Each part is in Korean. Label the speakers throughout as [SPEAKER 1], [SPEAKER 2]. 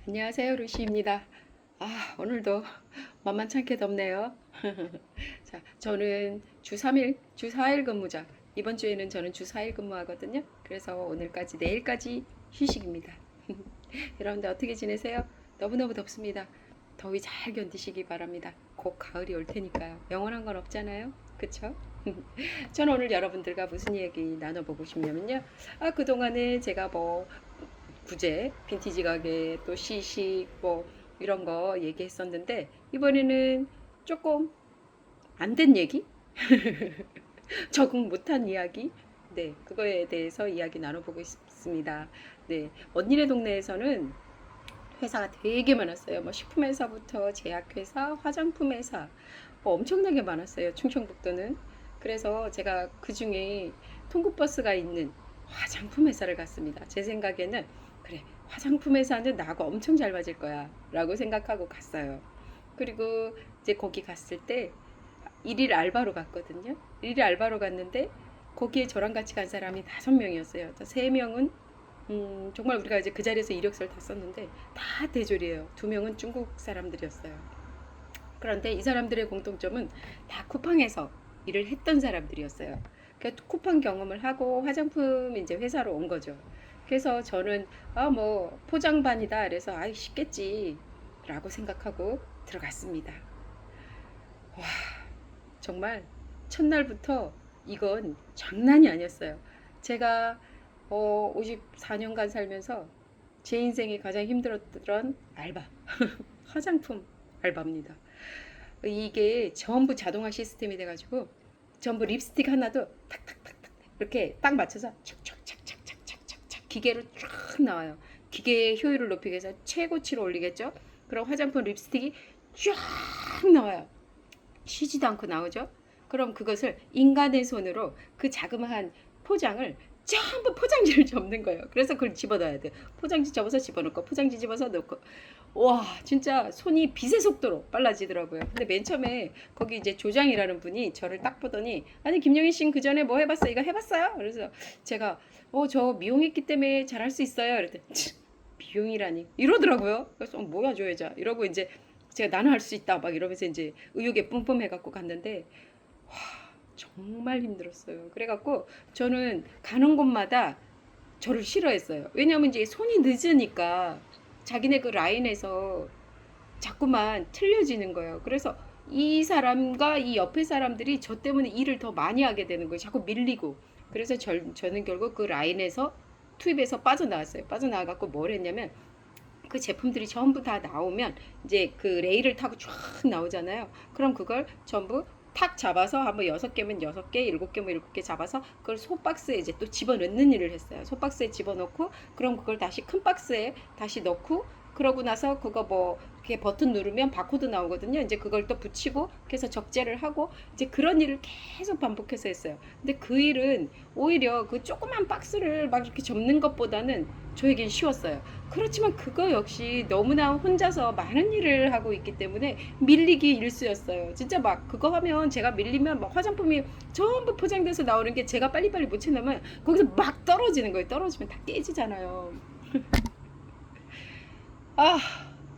[SPEAKER 1] 안녕하세요, 루시입니다. 오늘도 만만찮게 덥네요. 자, 저는 주 3일, 주 4일 근무자. 이번 주에는 저는 주 4일 근무하거든요. 그래서 오늘까지, 내일까지 휴식입니다. 여러분들 어떻게 지내세요? 너무너무 덥습니다. 더위 잘 견디시기 바랍니다. 곧 가을이 올 테니까요. 영원한 건 없잖아요. 그쵸? 저는 오늘 여러분들과 무슨 얘기 나눠보고 싶냐면요. 그동안에 제가 구제, 빈티지 가게, 또 시식, 이런 거 얘기했었는데, 이번에는 조금 안 된 얘기? 적응 못한 이야기? 네, 그거에 대해서 이야기 나눠보고 싶습니다. 네, 언니네 동네에서는 회사가 되게 많았어요. 식품회사부터 제약회사, 화장품회사, 엄청나게 많았어요. 충청북도는. 그래서 제가 그 중에 통구버스가 있는 화장품 회사를 갔습니다. 제 생각에는 그래, 화장품 회사는 나하고 엄청 잘 맞을 거야 라고 생각하고 갔어요. 그리고 이제 거기 갔을 때 일일 알바로 갔거든요. 일일 알바로 갔는데 거기에 저랑 같이 간 사람이 5명이었어요. 3명은 정말 우리가 이제 그 자리에서 이력서를 다 썼는데 다 대졸이에요. 2명은 중국 사람들이었어요. 그런데 이 사람들의 공통점은 다 쿠팡에서 일을 했던 사람들이었어요. 그러니까 쿠팡 경험을 하고 화장품 이제 회사로 온 거죠. 그래서 저는 포장반이다. 그래서 쉽겠지 라고 생각하고 들어갔습니다. 와, 정말 첫날부터 이건 장난이 아니었어요. 제가 54년간 살면서 제 인생이 가장 힘들었던 알바, 화장품 알바입니다. 이게 전부 자동화 시스템이 돼가지고 전부 립스틱 하나도 탁탁탁탁 이렇게 딱 맞춰서 착착착착착착착 기계로 쫙 나와요. 기계의 효율을 높이기 위해서 최고치로 올리겠죠. 그럼 화장품 립스틱이 쫙 나와요. 쉬지도 않고 나오죠. 그럼 그것을 인간의 손으로 그 자그마한 포장을 전부 포장지를 접는 거예요. 그래서 그걸 집어넣어야 돼요. 포장지 접어서 집어넣고 포장지 집어서 넣고. 와, 진짜 손이 빛의 속도로 빨라지더라고요. 근데 맨 처음에 거기 이제 조장이라는 분이 저를 딱 보더니, 아니 김영희 씨는 그 전에 뭐 해봤어요? 이거 해봤어요? 그래서 제가 저 미용했기 때문에 잘할 수 있어요. 그랬더니 미용이라니 이러더라고요. 그래서 뭐야 저 여자 이러고 이제 제가 나는 할 수 있다 막 이러면서 이제 의욕에 뿜뿜해갖고 갔는데 와, 정말 힘들었어요. 그래갖고 저는 가는 곳마다 저를 싫어했어요. 왜냐면 이제 손이 늦으니까 자기네 그 라인에서 자꾸만 틀려지는 거예요. 그래서 이 사람과 이 옆에 사람들이 저 때문에 일을 더 많이 하게 되는 거예요. 자꾸 밀리고. 그래서 저는 결국 그 라인에서 투입해서 빠져나왔어요. 빠져나와갖고 뭘 했냐면 그 제품들이 전부 다 나오면 이제 그 레일을 타고 쫙 나오잖아요. 그럼 그걸 전부 탁 잡아서 한번 6개면 6개, 7개면 7개 잡아서 그걸 소박스에 이제 또 집어넣는 일을 했어요. 소박스에 집어넣고 그럼 그걸 다시 큰 박스에 다시 넣고 그러고 나서 그거 이렇게 버튼 누르면 바코드 나오거든요. 이제 그걸 또 붙이고 그래서 적재를 하고 이제 그런 일을 계속 반복해서 했어요. 근데 그 일은 오히려 그 조그만 박스를 막 이렇게 접는 것보다는 저에겐 쉬웠어요. 그렇지만 그거 역시 너무나 혼자서 많은 일을 하고 있기 때문에 밀리기 일쑤였어요. 진짜 막 그거 하면 제가 밀리면 막 화장품이 전부 포장돼서 나오는 게 제가 빨리빨리 못 채우면 거기서 막 떨어지는 거예요. 떨어지면 다 깨지잖아요. 아,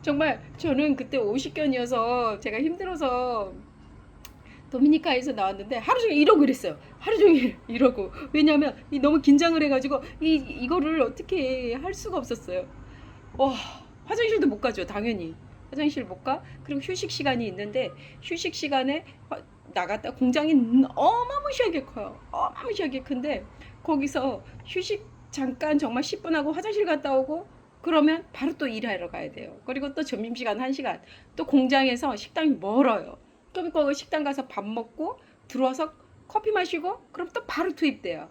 [SPEAKER 1] 정말 저는 그때 50견이어서 제가 힘들어서 도미니카에서 나왔는데 하루 종일 이러고 그랬어요. 하루 종일 이러고. 왜냐면 너무 긴장을 해가지고 이거를 어떻게 할 수가 없었어요. 와, 화장실도 못 가죠, 당연히. 화장실 못 가. 그리고 휴식 시간이 있는데 휴식 시간에 나갔다 공장이 어마무시하게 커요. 어마무시하게 큰데 거기서 휴식 잠깐 정말 10분 하고 화장실 갔다 오고 그러면 바로 또 일하러 가야 돼요. 그리고 또 점심시간 1시간. 또 공장에서 식당이 멀어요. 그럼 그 식당 가서 밥 먹고 들어와서 커피 마시고 그럼 또 바로 투입돼요.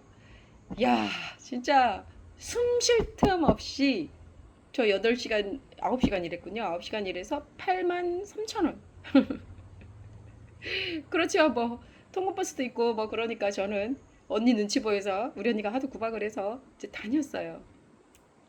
[SPEAKER 1] 야, 진짜 숨 쉴 틈 없이 저 8시간, 9시간 일했군요. 9시간 일해서 83,000원. 그렇죠. 통근버스도 있고 그러니까 저는 언니 눈치 보여서 우리 언니가 하도 구박을 해서 이제 다녔어요.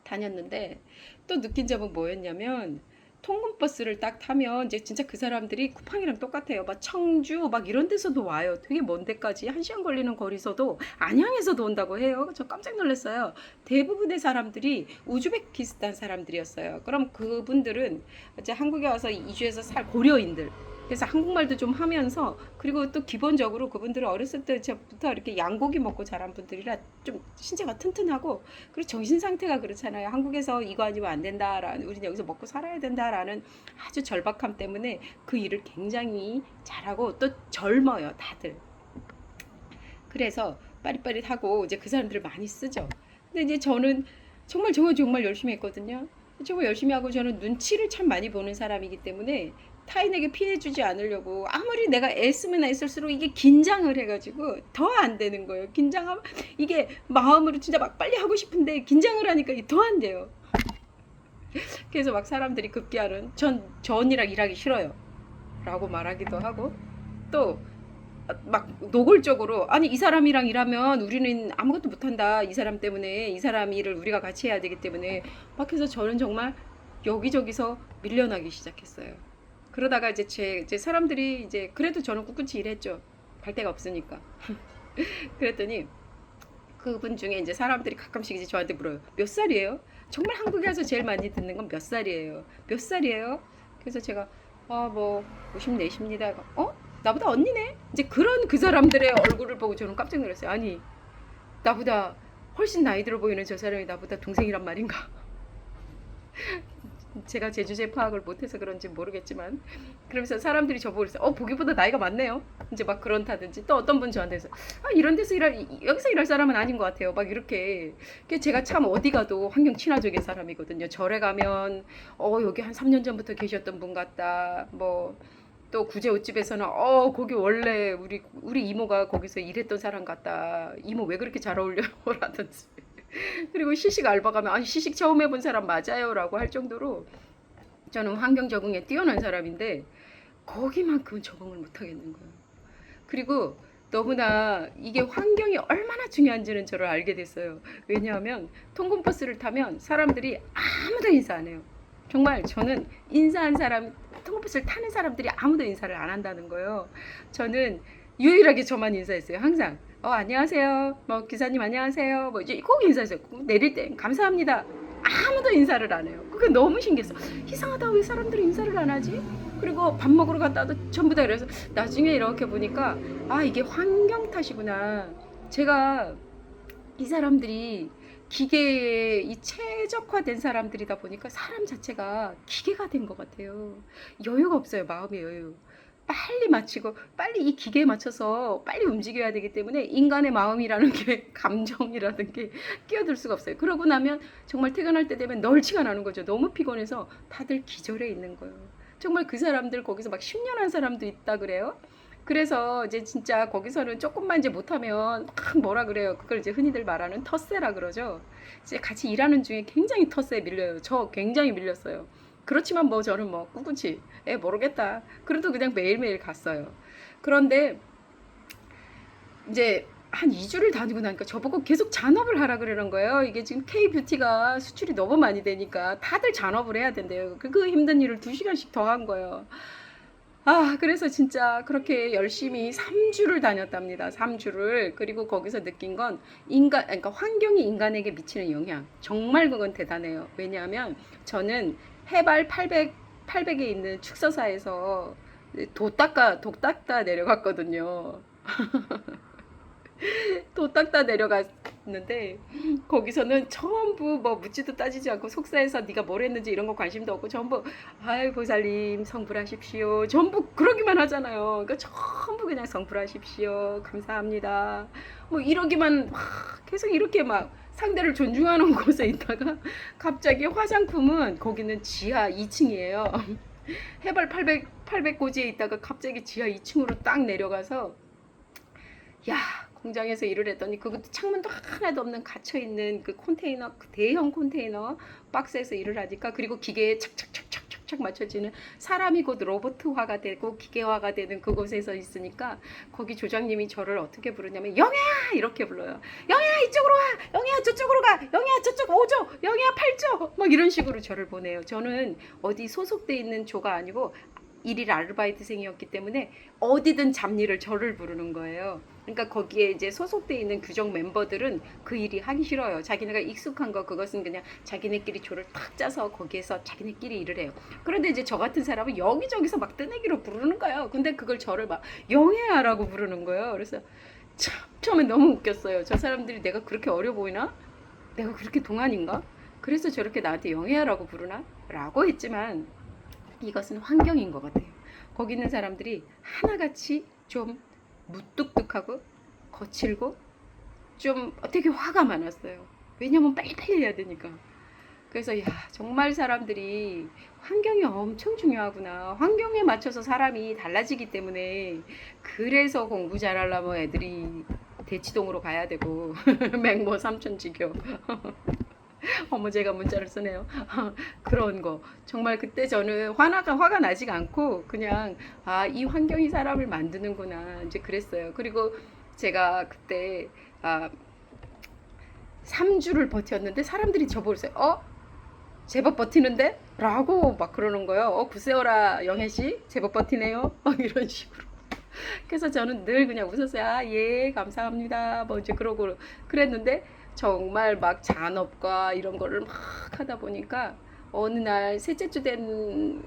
[SPEAKER 1] 다녔는데 또 느낀 점은 뭐였냐면 통근버스를 딱 타면 이제 진짜 그 사람들이 쿠팡이랑 똑같아요. 막 청주 막 이런 데서도 와요. 되게 먼 데까지 1시간 걸리는 거리서도 안양에서도 온다고 해요. 저 깜짝 놀랐어요. 대부분의 사람들이 우즈베키스탄 사람들이었어요. 그럼 그분들은 이제 한국에 와서 이주해서 살 고려인들. 그래서 한국말도 좀 하면서, 그리고 또 기본적으로 그분들은 어렸을 때부터 이렇게 양고기 먹고 자란 분들이라 좀 신체가 튼튼하고, 그리고 정신 상태가 그렇잖아요. 한국에서 이거 아니면 안 된다라는, 우리는 여기서 먹고 살아야 된다라는 아주 절박함 때문에 그 일을 굉장히 잘하고 또 젊어요, 다들. 그래서 빠릿빠릿하고 이제 그 사람들을 많이 쓰죠. 근데 이제 저는 정말 열심히 했거든요. 정말 열심히 하고, 저는 눈치를 참 많이 보는 사람이기 때문에 타인에게 피해 주지 않으려고 아무리 내가 애쓰면 애쓸수록 이게 긴장을 해가지고 더 안 되는 거예요. 긴장하면 이게 마음으로 진짜 막 빨리 하고 싶은데 긴장을 하니까 더 안 돼요. 그래서 막 사람들이 급기야는 저 언니랑 일하기 싫어요 라고 말하기도 하고, 또 막 노골적으로 아니 이 사람이랑 일하면 우리는 아무것도 못한다, 이 사람 때문에, 이 사람 일을 우리가 같이 해야 되기 때문에, 막 해서 저는 정말 여기저기서 밀려나기 시작했어요. 그러다가 이제 사람들이 이제, 그래도 저는 꿋꿋이 일했죠. 갈 데가 없으니까. 그랬더니 그분 중에 이제 사람들이 가끔씩 이제 저한테 물어요. 몇 살이에요? 정말 한국에 와서 제일 많이 듣는 건 몇 살이에요? 몇 살이에요? 그래서 제가 뭐 54입니다. 나보다 언니네? 이제 그런 그 사람들의 얼굴을 보고 저는 깜짝 놀랐어요. 아니, 나보다 훨씬 나이 들어 보이는 저 사람이 나보다 동생이란 말인가? 제가 제 주제 파악을 못해서 그런지 모르겠지만, 그러면서 사람들이 저보고 그랬어요. 보기보다 나이가 많네요. 이제 막 그런다든지, 또 어떤 분 저한테서 이런 데서 여기서 일할 사람은 아닌 것 같아요. 막 이렇게. 제가 참 어디 가도 환경 친화적인 사람이거든요. 절에 가면 여기 한 3년 전부터 계셨던 분 같다. 뭐 또 구제 옷집에서는 거기 원래 우리 이모가 거기서 일했던 사람 같다. 이모 왜 그렇게 잘 어울려요? 라든지. 그리고 시식 알바 가면 시식 처음 해본 사람 맞아요 라고 할 정도로 저는 환경 적응에 뛰어난 사람인데, 거기만큼은 적응을 못 하겠는 거예요. 그리고 너무나 이게 환경이 얼마나 중요한지는 저를 알게 됐어요. 왜냐하면 통근버스를 타면 사람들이 아무도 인사 안 해요. 정말 저는 인사한 사람, 통근버스를 타는 사람들이 아무도 인사를 안 한다는 거예요. 저는 유일하게 저만 인사했어요. 항상 안녕하세요, 뭐 기사님 안녕하세요, 뭐 이제 꼭 인사했어요. 내릴 때 감사합니다. 아무도 인사를 안 해요. 그게 너무 신기했어. 이상하다, 왜 사람들이 인사를 안 하지? 그리고 밥 먹으러 갔다 와도 전부 다 이래서, 나중에 이렇게 보니까 이게 환경 탓이구나. 제가 이 사람들이 기계에 이 최적화된 사람들이다 보니까 사람 자체가 기계가 된 것 같아요. 여유가 없어요. 마음의 여유. 빨리 마치고 빨리 이 기계에 맞춰서 빨리 움직여야 되기 때문에 인간의 마음이라는 게 감정이라는 게 끼어들 수가 없어요. 그러고 나면 정말 퇴근할 때 되면 널치가 나는 거죠. 너무 피곤해서 다들 기절해 있는 거예요. 정말 그 사람들 거기서 막 10년 한 사람도 있다 그래요. 그래서 이제 진짜 거기서는 조금만 이제 못하면 막 뭐라 그래요. 그걸 이제 흔히들 말하는 텃세라 그러죠. 이제 같이 일하는 중에 굉장히 텃세에 밀려요. 저 굉장히 밀렸어요. 그렇지만 뭐 저는 뭐 꿋꿋이 모르겠다. 그래도 그냥 매일매일 갔어요. 그런데 이제 한 2주를 다니고 나니까 저보고 계속 잔업을 하라 그러는 거예요. 이게 지금 K뷰티가 수출이 너무 많이 되니까 다들 잔업을 해야 된대요. 그 힘든 일을 2시간씩 더 한 거예요. 그래서 진짜 그렇게 열심히 3주를 다녔답니다. 3주를. 그리고 거기서 느낀 건 그러니까 환경이 인간에게 미치는 영향. 정말 그건 대단해요. 왜냐하면 저는 해발 800에 있는 축서사에서 도 닦다 내려갔거든요. 도 닦다 내려갔는데, 거기서는 전부 뭐 묻지도 따지지 않고 속사에서 네가 뭘 했는지 이런 거 관심도 없고 전부 보살님 성불하십시오, 전부 그러기만 하잖아요. 그러니까 전부 그냥 성불하십시오, 감사합니다, 뭐 이러기만 계속 이렇게 막 상대를 존중하는 곳에 있다가 갑자기 화장품은 거기는 지하 2층이에요. 해발 800 고지에 있다가 갑자기 지하 2층으로 딱 내려가서, 공장에서 일을 했더니 그것도 창문도 하나도 없는 갇혀있는 그 컨테이너, 그 대형 컨테이너 박스에서 일을 하니까, 그리고 기계에 착착착착착 착착착착 맞춰지는 사람이 곧 로봇화가 되고 기계화가 되는 그곳에서 있으니까 거기 조장님이 저를 어떻게 부르냐면 영애야 이렇게 불러요. 영애야 이쪽으로 와. 영애야 저쪽으로 가. 영애야 저쪽 5조. 영애야 8조. 막 이런 식으로 저를 보내요. 저는 어디 소속돼 있는 조가 아니고 일일 아르바이트생이었기 때문에 어디든 잡일을 저를 부르는 거예요. 그러니까 거기에 이제 소속돼 있는 규정 멤버들은 그 일이 하기 싫어요. 자기네가 익숙한 거 그것은 그냥 자기네끼리 조를 탁 짜서 거기에서 자기네끼리 일을 해요. 그런데 이제 저 같은 사람은 여기저기서 막 뜨내기로 부르는 거예요. 근데 그걸 저를 막 영애야라고 부르는 거예요. 그래서 참 처음에 너무 웃겼어요. 저 사람들이 내가 그렇게 어려 보이나? 내가 그렇게 동안인가? 그래서 저렇게 나한테 영애야라고 부르나? 라고 했지만 이것은 환경인 것 같아요. 거기 있는 사람들이 하나같이 좀 무뚝뚝하고 거칠고 좀 되게 화가 많았어요. 왜냐면 빨리빨리 해야 되니까. 그래서 야 정말 사람들이 환경이 엄청 중요하구나. 환경에 맞춰서 사람이 달라지기 때문에 그래서 공부 잘하려면 애들이 대치동으로 가야 되고 맹모 삼천지교 어머 제가 문자를 쓰네요. 그런 거 정말 그때 저는 화가 나지가 않고 그냥 아 이 환경이 사람을 만드는구나 이제 그랬어요. 그리고 제가 그때 3주를 버텼는데 사람들이 저보고서 제법 버티는데? 라고 막 그러는 거예요. 구세어라 영애씨 제법 버티네요. 이런 식으로. 그래서 저는 늘 그냥 웃었어요. 예 감사합니다 뭐 이제 그러고 그랬는데 정말 막 잔업과 이런 거를 막 하다 보니까 어느 날 셋째 주 된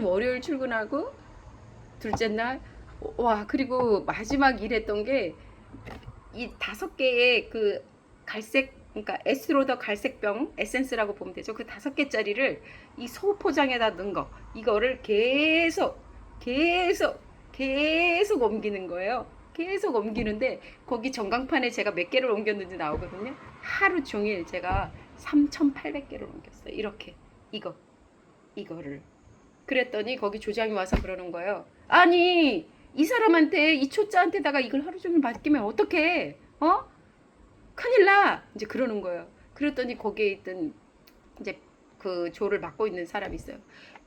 [SPEAKER 1] 월요일 출근하고 둘째 날 와 그리고 마지막 일했던 게 이 5개의 그 갈색 그러니까 에스로더 갈색병 에센스라고 보면 되죠. 그 5개짜리를 이 소포장에다 넣은 거 이거를 계속 옮기는 거예요. 계속 옮기는데 거기 전광판에 제가 몇 개를 옮겼는지 나오거든요. 하루 종일 제가 3,800개를 옮겼어요. 이렇게 이거를 그랬더니 거기 조장이 와서 그러는 거예요. 아니 이 사람한테 이 초짜한테다가 이걸 하루 종일 맡기면 어떡해? 큰일 나. 이제 그러는 거예요. 그랬더니 거기에 있던 이제 그 조를 맡고 있는 사람이 있어요.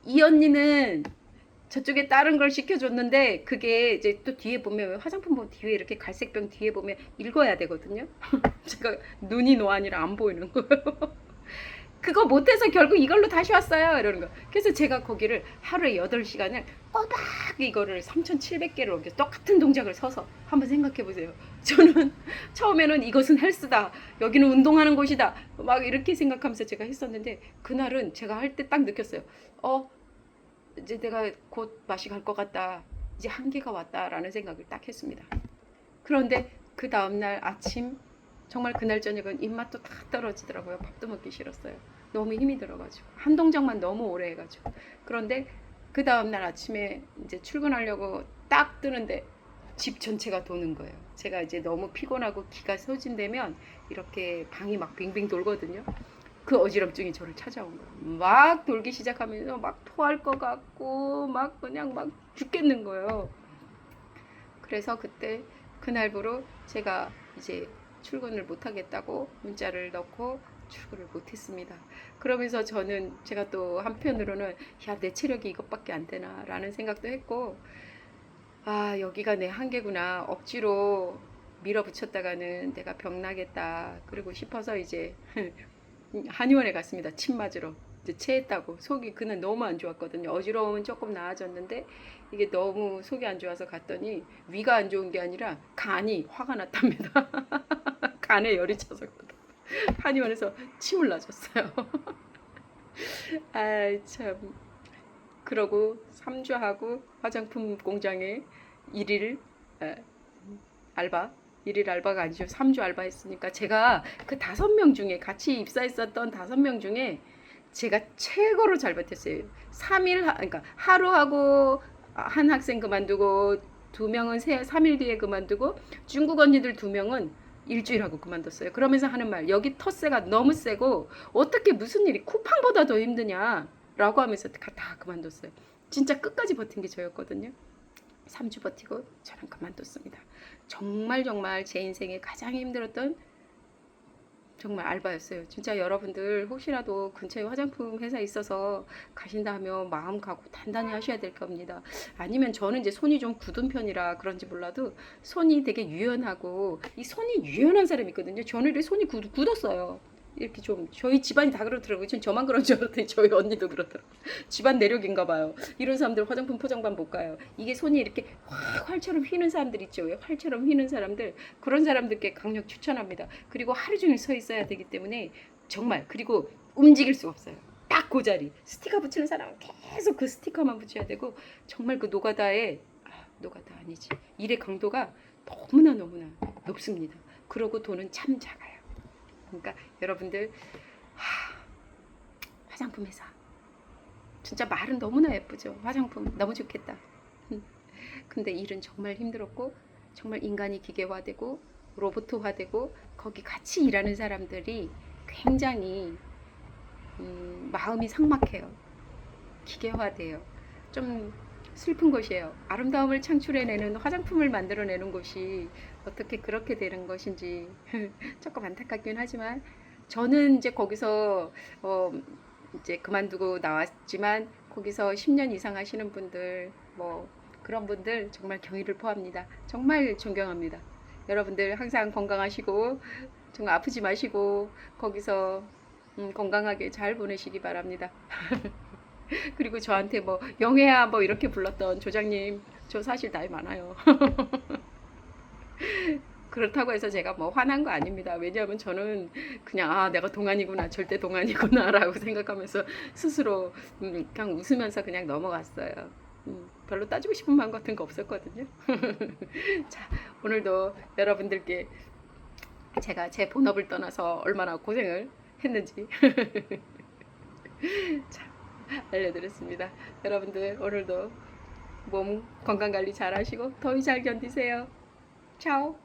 [SPEAKER 1] 이 언니는 저쪽에 다른 걸 시켜줬는데 그게 이제 또 뒤에 보면 화장품 보면 뒤에 이렇게 갈색병 뒤에 보면 읽어야 되거든요. 제가 눈이 노안이라 안 보이는 거예요. 그거 못해서 결국 이걸로 다시 왔어요. 이러는 거. 그래서 제가 거기를 하루에 8시간을 꼬박 이거를 3,700개를 옮겨 똑같은 동작을 서서 한번 생각해 보세요. 저는 처음에는 이것은 헬스다. 여기는 운동하는 곳이다. 막 이렇게 생각하면서 제가 했었는데 그날은 제가 할 때 딱 느꼈어요. 이제 내가 곧 맛이 갈 것 같다. 이제 한계가 왔다라는 생각을 딱 했습니다. 그런데 그 다음날 아침 정말 그날 저녁은 입맛도 다 떨어지더라고요. 밥도 먹기 싫었어요. 너무 힘이 들어가지고 한 동작만 너무 오래 해가지고. 그런데 그 다음날 아침에 이제 출근하려고 딱 뜨는데 집 전체가 도는 거예요. 제가 이제 너무 피곤하고 기가 소진되면 이렇게 방이 막 빙빙 돌거든요. 그 어지럼증이 저를 찾아온 거예요. 막 돌기 시작하면서 막 토할 것 같고 막 그냥 막 죽겠는 거예요. 그래서 그때 그날부로 제가 이제 출근을 못하겠다고 문자를 넣고 출근을 못했습니다. 그러면서 저는 제가 또 한편으로는 야 내 체력이 이것밖에 안 되나 라는 생각도 했고 여기가 내 한계구나 억지로 밀어붙였다가는 내가 병나겠다 그리고 싶어서 이제 한의원에 갔습니다. 침 맞으러. 이제 체했다고 속이 그날 너무 안 좋았거든요. 어지러움은 조금 나아졌는데 이게 너무 속이 안 좋아서 갔더니 위가 안 좋은 게 아니라 간이 화가 났답니다. 간에 열이 차서 한의원에서 침을 놔줬어요. 아이 참. 그러고 3주 하고 화장품 공장에 1일 알바 1일 알바가 아니죠. 3주 알바했으니까 제가 그 5명 중에 같이 입사했었던 5명 중에 제가 최고로 잘 버텼어요. 3일 그러니까 하루 하고 한 학생 그만두고 2명은 3일 뒤에 그만두고 중국 언니들 2명은 일주일 하고 그만뒀어요. 그러면서 하는 말 여기 텃세가 너무 세고 어떻게 무슨 일이 쿠팡보다 더 힘드냐 라고 하면서 다 그만뒀어요. 진짜 끝까지 버틴 게 저였거든요. 3주 버티고 저는 그만뒀습니다. 정말 제 인생에 가장 힘들었던 정말 알바였어요. 진짜 여러분들 혹시라도 근처에 화장품 회사 있어서 가신다 하면 마음 갖고 단단히 하셔야 될 겁니다. 아니면 저는 이제 손이 좀 굳은 편이라 그런지 몰라도 손이 되게 유연하고 이 손이 유연한 사람이 있거든요. 저는 이렇게 손이 굳었어요. 이렇게 좀 저희 집안이 다 그렇더라고요. 지금 저만 그런 줄 알았더니 저희 언니도 그렇더라고요. 집안 내력인가 봐요. 이런 사람들 화장품 포장만 못 가요. 이게 손이 이렇게 확 활처럼 휘는 사람들 있죠. 왜 활처럼 휘는 사람들 그런 사람들께 강력 추천합니다. 그리고 하루 종일 서 있어야 되기 때문에 정말 그리고 움직일 수가 없어요. 딱 그 자리. 스티커 붙이는 사람은 계속 그 스티커만 붙여야 되고 정말 그 노가다의 노가다 아니지. 일의 강도가 너무나 높습니다. 그러고 돈은 참 작아요. 그러니까 여러분들 화장품 회사 진짜 말은 너무나 예쁘죠. 화장품 너무 좋겠다. 근데 일은 정말 힘들었고 정말 인간이 기계화되고 로봇화되고 거기 같이 일하는 사람들이 굉장히 마음이 삭막해요. 기계화돼요. 좀 슬픈 것이에요. 아름다움을 창출해내는 화장품을 만들어내는 것이 어떻게 그렇게 되는 것인지 조금 안타깝긴 하지만 저는 이제 거기서 이제 그만두고 나왔지만 거기서 10년 이상 하시는 분들 뭐 그런 분들 정말 경의를 표합니다. 정말 존경합니다. 여러분들 항상 건강하시고 정말 아프지 마시고 거기서 건강하게 잘 보내시기 바랍니다. 그리고 저한테 뭐 영애야 뭐 이렇게 불렀던 조장님 저 사실 나이 많아요. 그렇다고 해서 제가 뭐 화난 거 아닙니다. 왜냐하면 저는 그냥 내가 동안이구나 절대 동안이구나 라고 생각하면서 스스로 그냥 웃으면서 그냥 넘어갔어요. 별로 따지고 싶은 마음 같은 거 없었거든요. 자, 오늘도 여러분들께 제가 제 본업을 떠나서 얼마나 고생을 했는지 자, 알려드렸습니다. 여러분들 오늘도 몸 건강관리 잘 하시고 더위 잘 견디세요. 차오.